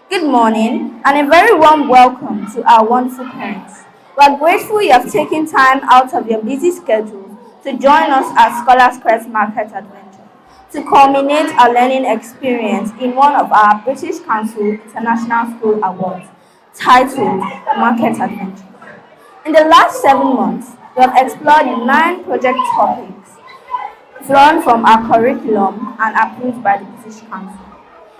Good morning and a very warm welcome to our wonderful parents. We are grateful you have taken time out of your busy schedule to join us at Scholars Crest Market Adventure to culminate our learning experience in one of our British Council International School Awards titled Market Adventure. In the last 7 months, we have explored 9 project topics drawn from our curriculum and approved by the British Council.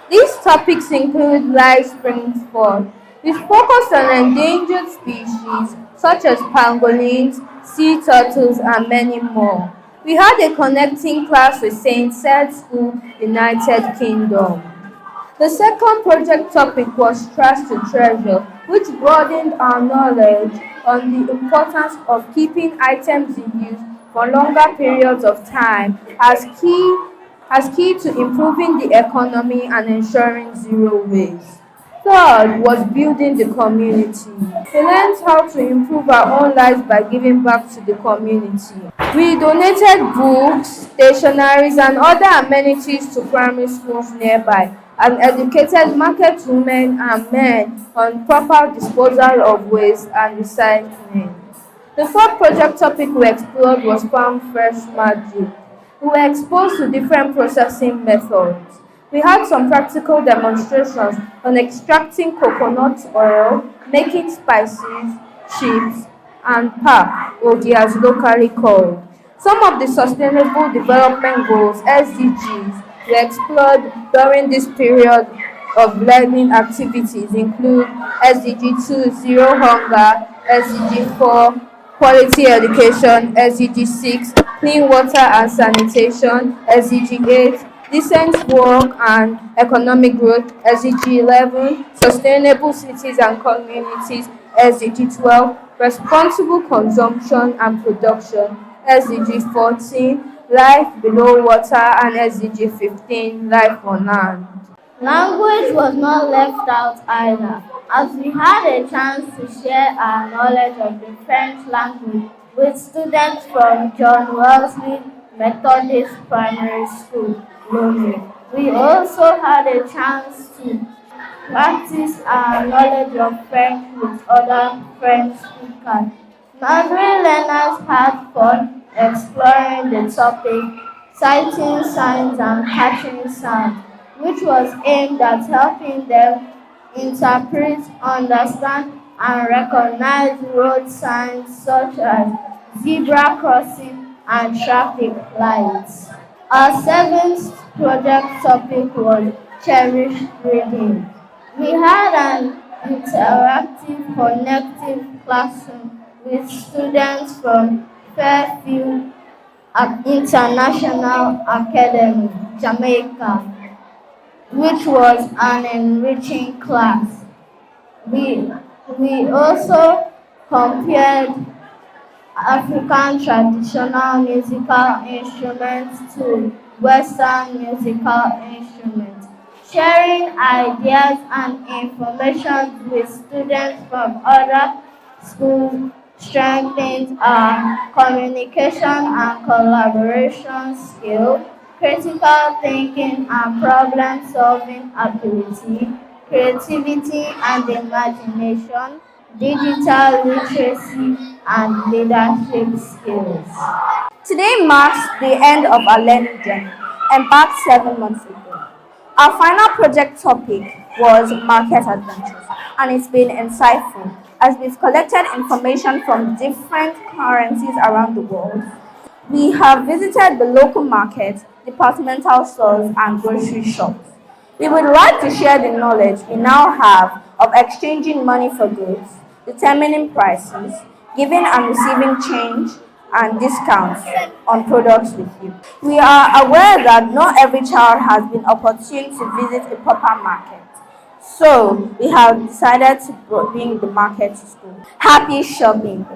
These topics include live springs fall, which focus on endangered species such as pangolins, sea turtles, and many more. We had a connecting class with St. Seth School, United Kingdom. The second project topic was trash to treasure, which broadened our knowledge on the importance of keeping items in use for longer periods of time as key to improving the economy and ensuring zero waste. Third was building the community. We learned how to improve our own lives by giving back to the community. We donated books, stationeries, and other amenities to primary schools nearby and educated market women and men on proper disposal of waste and recycling. The fourth project topic we explored was farm fresh magic. We were exposed to different processing methods. We had some practical demonstrations on extracting coconut oil, making spices, chips, and pap, as locally called. Some of the Sustainable Development Goals, SDGs, we explored during this period of learning activities include SDG 2, Zero Hunger, SDG 4, Quality Education, SDG 6, Clean Water and Sanitation, SDG 8, Decent Work and Economic Growth, SDG 11, Sustainable Cities and Communities, SDG 12, Responsible Consumption and Production, SDG 14, Life Below Water, and SDG 15, Life on Land. Language was not left out either, as we had a chance to share our knowledge of the French language with students from John Wellesley Methodist Primary School, Lomé. We also had a chance to practice our knowledge of French with other French speakers. Nursery learners had fun exploring the topic, citing signs and catching sounds, which was aimed at helping them interpret, understand, and recognize road signs such as zebra crossing and traffic lights. Our seventh project topic was cherished reading. We had an interactive, connective classroom with students from Fairfield International Academy, Jamaica, which was an enriching class. We also compared African traditional musical instruments to Western musical instruments, sharing ideas and information with students from other schools strengthened our communication and collaboration skills, critical thinking and problem-solving ability, creativity and imagination, digital literacy, and leadership skills. Today marks the end of our learning journey, embarked 7 months ago. Our final project topic was market adventures, and it's been insightful as we've collected information from different currencies around the world. We have visited the local market, departmental stores, and grocery shops. We would like to share the knowledge we now have of exchanging money for goods, determining prices, giving and receiving change and discounts on products with you. We are aware that not every child has been opportune to visit a proper market. So we have decided to bring the market to school. Happy shopping!